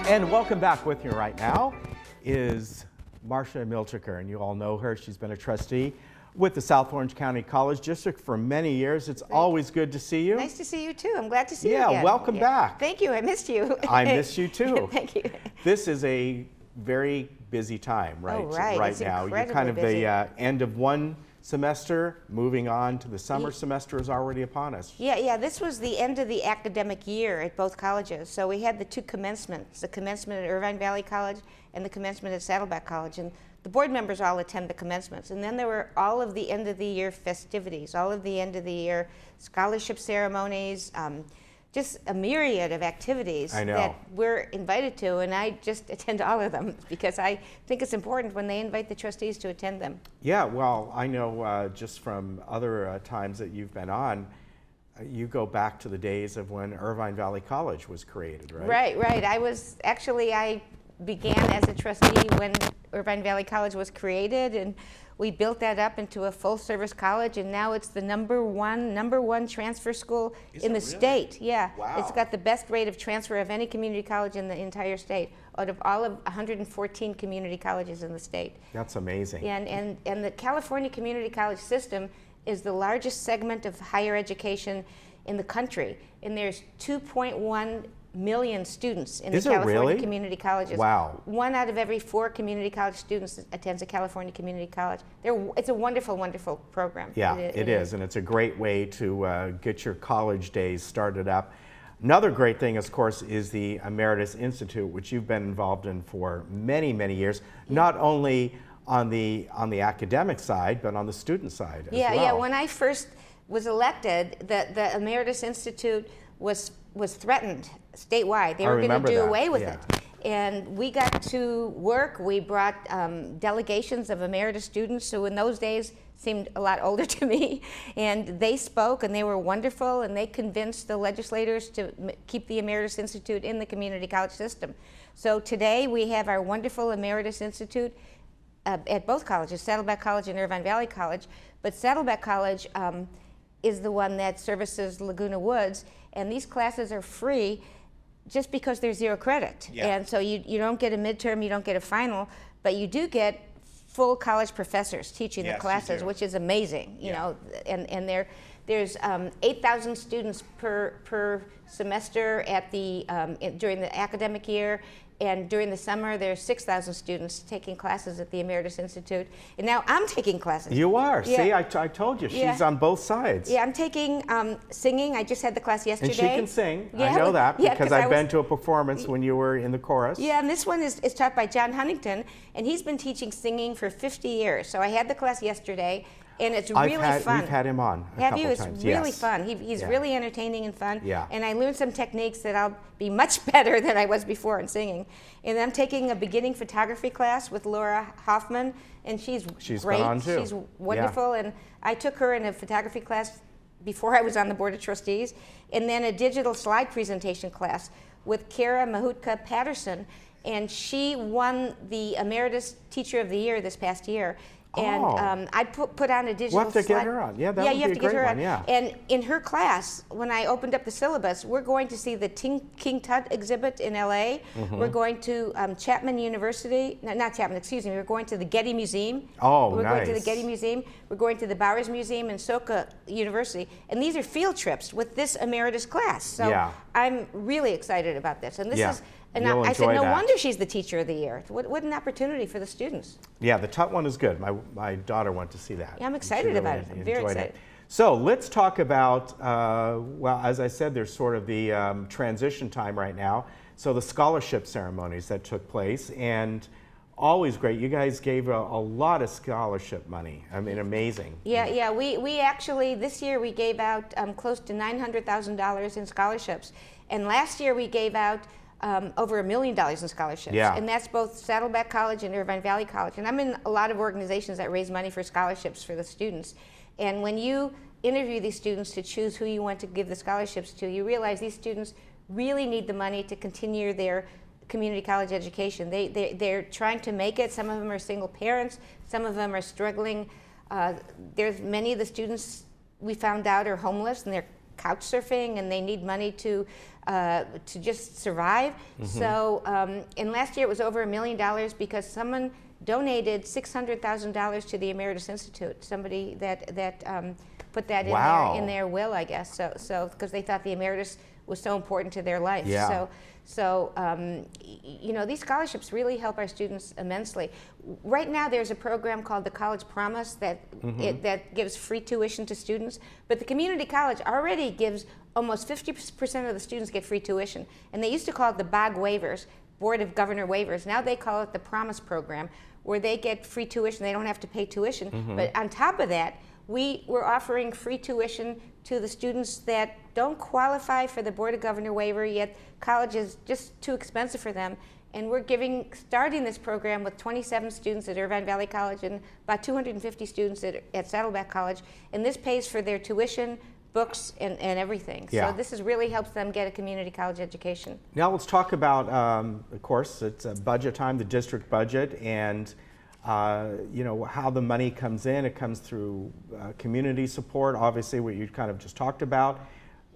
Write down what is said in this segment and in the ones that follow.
And welcome back. With me right now is Marcia Milchiker, and you all know her. She's been a trustee with the South Orange County College District for many years. It's always good to see you. Nice to see you too. I'm glad to see you again. Yeah, welcome back. Thank you. I missed you. I miss you too. Thank you. This is a very busy time, right? Oh, right. Right it's now, you're incredibly kind of busy. the end of one semester, moving on to the summer semester is already upon us. Yeah. This was the end of the academic year at both colleges. So we had the two commencements, the commencement at Irvine Valley College and the commencement at Saddleback College. And the board members all attend the commencements. And then there were all of the end of the year festivities, all of the end of the year scholarship ceremonies, just a myriad of activities that we're invited to, and I just attend all of them because I think it's important when they invite the trustees to attend them. Yeah, well, I know just from other times that you've been on, you go back to the days of when Irvine Valley College was created, right? Right. I began as a trustee when Irvine Valley College was created, and we built that up into a full-service college, and now it's the number one transfer school in the state. Yeah, wow. It's got the best rate of transfer of any community college in the entire state, out of all of 114 community colleges in the state. That's amazing. And the California community college system is the largest segment of higher education in the country, and there's 2.1 million students in the California community colleges. Wow. 1 out of every 4 community college students attends a California community college. It's a wonderful, wonderful program. Yeah, it is, and it's a great way to get your college days started up. Another great thing, of course, is the Emeritus Institute, which you've been involved in for many, many years, not only on the academic side, but on the student side as well. Yeah, when I first was elected, the Emeritus Institute was threatened statewide. They were going to do away with it. And we got to work. We brought delegations of emeritus students who in those days seemed a lot older to me. And they spoke, and they were wonderful, and they convinced the legislators to keep the Emeritus Institute in the community college system. So today we have our wonderful Emeritus Institute at both colleges, Saddleback College and Irvine Valley College. But Saddleback College is the one that services Laguna Woods, and these classes are free just because they're 0 credit. Yeah. And so you don't get a midterm, you don't get a final, but you do get full college professors teaching the classes, which is amazing. You know, and there's 8,000 students per semester at during the academic year. And during the summer, there's 6,000 students taking classes at the Emeritus Institute. And now I'm taking classes. You are. Yeah. See, I told you, she's on both sides. Yeah, I'm taking singing. I just had the class yesterday. And she can sing. Yeah, I know that because I've been to a performance when you were in the chorus. Yeah, and this one is taught by John Huntington, and he's been teaching singing for 50 years. So I had the class yesterday, and it's really fun. We've had him on a couple times. It's really fun. He's really entertaining and fun. Yeah. And I learned some techniques that I'll be much better than I was before in singing. And I'm taking a beginning photography class with Laura Hoffman, and she's great. Been on too. She's wonderful. And I took her in a photography class before I was on the Board of Trustees, and then a digital slide presentation class with Kara Mahutka Patterson, and she won the Emeritus Teacher of the Year this past year. And I put on a digital slide. We'll have to get her on. Yeah, that would be a great one. Yeah. And in her class, when I opened up the syllabus, we're going to see the King Tut exhibit in LA. We're going to Chapman University, not Chapman, excuse me, we're going to the Getty Museum. Oh, We're nice. going to the Getty Museum. We're going to the Bowers Museum and SOCCCCD University. And these are field trips with this emeritus class. So I'm really excited about this. And this is, and I said, no wonder she's the Teacher of the Year. What an opportunity for the students. Yeah, the Tut one is good. My daughter went to see that. Yeah, I'm excited about it. I'm very excited. So let's talk about, well, as I said, there's sort of the transition time right now. So the scholarship ceremonies that took place, and always great. You guys gave a lot of scholarship money. I mean, amazing. Yeah. We actually, this year we gave out close to $900,000 in scholarships. And last year we gave out over $1 million in scholarships. Yeah. And that's both Saddleback College and Irvine Valley College. And I'm in a lot of organizations that raise money for scholarships for the students. And when you interview these students to choose who you want to give the scholarships to, you realize these students really need the money to continue their community college education. They're trying to make it. Some of them are single parents. Some of them are struggling. There's many of the students we found out are homeless, and they're couch surfing, and they need money to just survive. So, and last year it was over $1 million because someone donated $600,000 to the Emeritus Institute. Somebody that put that in their will, I guess. So because they thought the emeritus was so important to their life. Yeah. So you know, these scholarships really help our students immensely. Right now, there's a program called the College Promise that that gives free tuition to students. But the community college already gives almost 50% of the students get free tuition. And they used to call it the BOG waivers, Board of Governor waivers. Now they call it the Promise program, where they get free tuition. They don't have to pay tuition. But on top of that, we're offering free tuition to the students that don't qualify for the Board of Governor waiver, yet college is just too expensive for them. And we're starting this program with 27 students at Irvine Valley College and about 250 students at Saddleback College. And this pays for their tuition, books, and everything. Yeah. So this really helps them get a community college education. Now let's talk about, of course, it's a budget time, the district budget, and you know, how the money comes in. It comes through community support, obviously, what you kind of just talked about,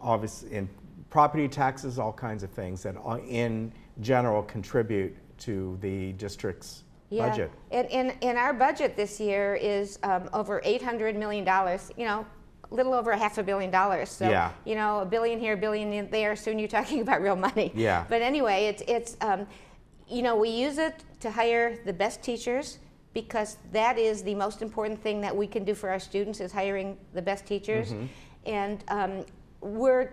obviously in property taxes, all kinds of things that in general contribute to the district's budget. And our budget this year is over $800 million, you know, a little over $500 million. So, you know, $1 billion here, $1 billion there, soon you're talking about real money. Yeah. But anyway, it's you know, we use it to hire the best teachers, because that is the most important thing that we can do for our students, is hiring the best teachers. And we're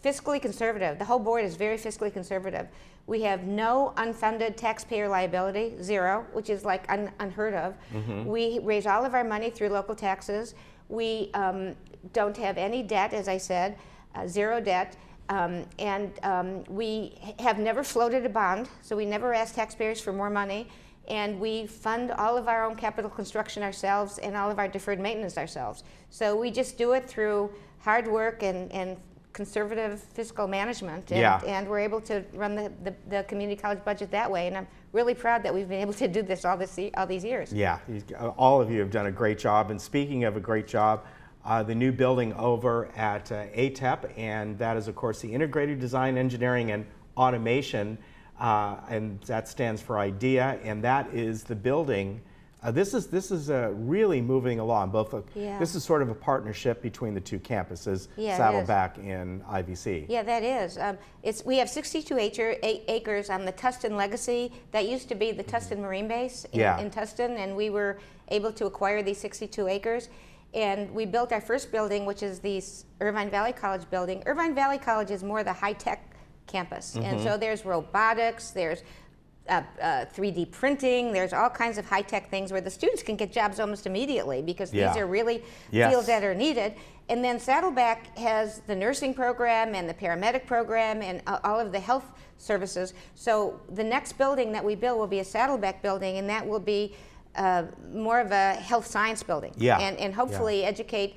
fiscally conservative. The whole board is very fiscally conservative. We have no unfunded taxpayer liability, zero, which is like unheard of. We raise all of our money through local taxes. We don't have any debt, as I said, zero debt. We have never floated a bond, so we never ask taxpayers for more money. And we fund all of our own capital construction ourselves and all of our deferred maintenance ourselves. So we just do it through hard work and conservative fiscal management. And we're able to run the community college budget that way. And I'm really proud that we've been able to do this all these years. Yeah, all of you have done a great job. And speaking of a great job, the new building over at ATEP, and that is, of course, the Integrated Design, Engineering, and Automation. And that stands for IDEA, and that is the building. This is really moving along. This is sort of a partnership between the two campuses, Saddleback and IVC. Yeah, that is. We have 62 acres on the Tustin Legacy. That used to be the Tustin Marine Base in Tustin, and we were able to acquire these 62 acres. And we built our first building, which is the Irvine Valley College building. Irvine Valley College is more the high-tech campus. And so there's robotics, there's 3D printing, there's all kinds of high-tech things where the students can get jobs almost immediately, because these are really fields that are needed. And then Saddleback has the nursing program and the paramedic program and all of the health services. So the next building that we build will be a Saddleback building, and that will be more of a health science building. And hopefully educate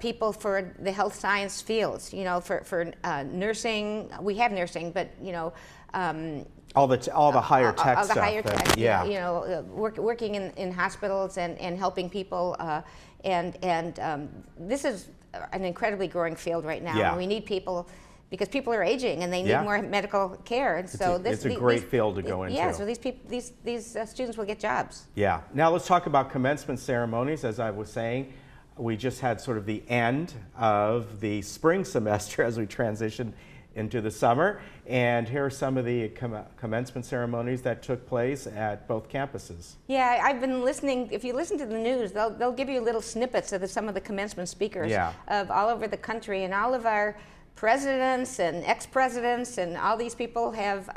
people for the health science fields, you know, for nursing. We have nursing, but you know, all the higher tech all stuff. the higher tech, you know, working in hospitals and helping people. This is an incredibly growing field right now. And we need people, because people are aging and they need more medical care. And so it's a great field to go into. Yeah, so these students will get jobs. Yeah. Now let's talk about commencement ceremonies. As I was saying, we just had sort of the end of the spring semester as we transitioned into the summer. And here are some of the commencement ceremonies that took place at both campuses. Yeah, I've been listening. If you listen to the news, they'll give you little snippets of some of the commencement speakers of all over the country. And all of our presidents and ex-presidents and all these people have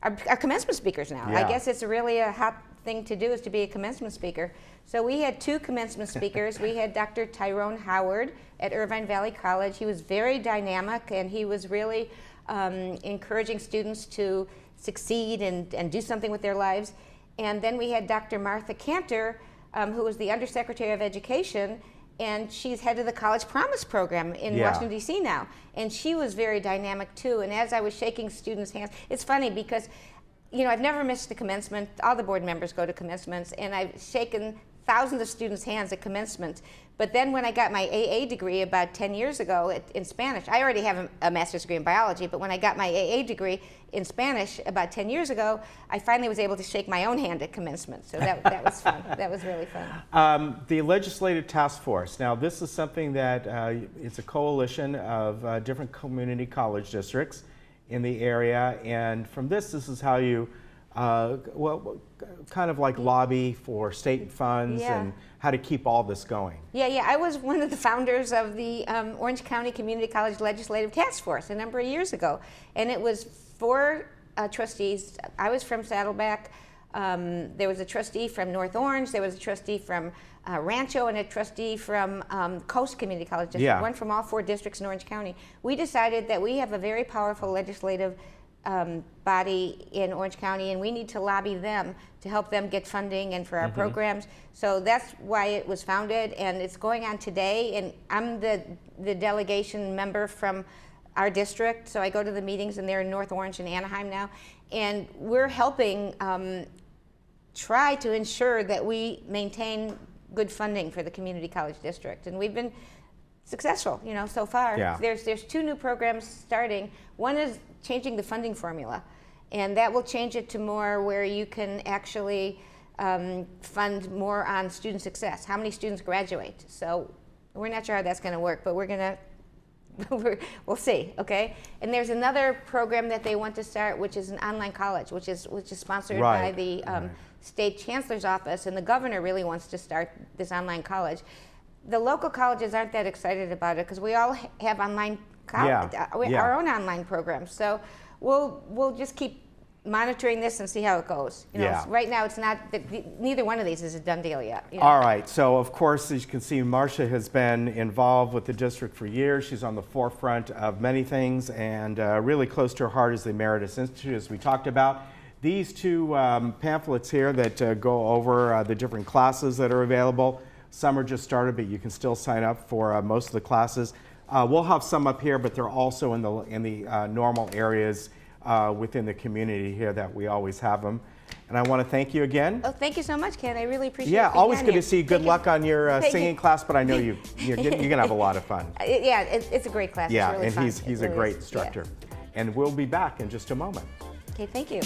are commencement speakers now. I guess it's really a hot thing to do, is to be a commencement speaker. So we had two commencement speakers. We had Dr. Tyrone Howard at Irvine Valley College. He was very dynamic, and he was really encouraging students to succeed and do something with their lives. And then we had Dr. Martha Cantor, who was the Undersecretary of Education, and she's head of the College Promise program in Washington, D.C. now. And she was very dynamic too. And as I was shaking students' hands, it's funny because you know, I've never missed a commencement. All the board members go to commencements, and I've shaken thousands of students' hands at commencement. But then when I got my AA degree about 10 years ago in Spanish, I already have a master's degree in biology, but when I got my AA degree in Spanish about 10 years ago, I finally was able to shake my own hand at commencement. So that was fun. That was really fun. The Legislative Task Force. Now, this is something that it's a coalition of different community college districts in the area, and from this is how you kind of like lobby for state funds and how to keep all this going. Yeah, I was one of the founders of the Orange County Community College Legislative Task Force a number of years ago, and it was 4 trustees. I was from Saddleback. There was a trustee from North Orange, there was a trustee from Rancho, and a trustee from Coast Community College District, one from all 4 districts in Orange County. We decided that we have a very powerful legislative body in Orange County, and we need to lobby them to help them get funding and for our programs. So that's why it was founded, and it's going on today. And I'm the delegation member from our district, so I go to the meetings, and they're in North Orange and Anaheim now. And we're helping try to ensure that we maintain good funding for the community college district, and we've been successful, you know, so far. There's 2 new programs starting. One is changing the funding formula, and that will change it to more where you can actually fund more on student success. How many students graduate? So we're not sure how that's going to work, but we're going to we'll see, okay? And there's another program that they want to start, which is an online college, which is sponsored by the state chancellor's office, and the governor really wants to start this online college. The local colleges aren't that excited about it because we all have online our own online programs. So we'll just keep monitoring this and see how it goes. You know, right now it's not, neither one of these is a done deal yet. You know? All right, so of course, as you can see, Marcia has been involved with the district for years. She's on the forefront of many things, and really close to her heart is the Emeritus Institute, as we talked about. These 2 pamphlets here that go over the different classes that are available. Some are just started, but you can still sign up for most of the classes. We'll have some up here, but they're also in the normal areas within the community here that we always have them. And I want to thank you again. Oh, thank you so much, Ken. I really appreciate it. Yeah, always good to see you. Good luck on your singing class, but I know you're going to have a lot of fun. Yeah, it's a great class. Yeah, it's really and fun. he's a great instructor. And we'll be back in just a moment. Okay, thank you.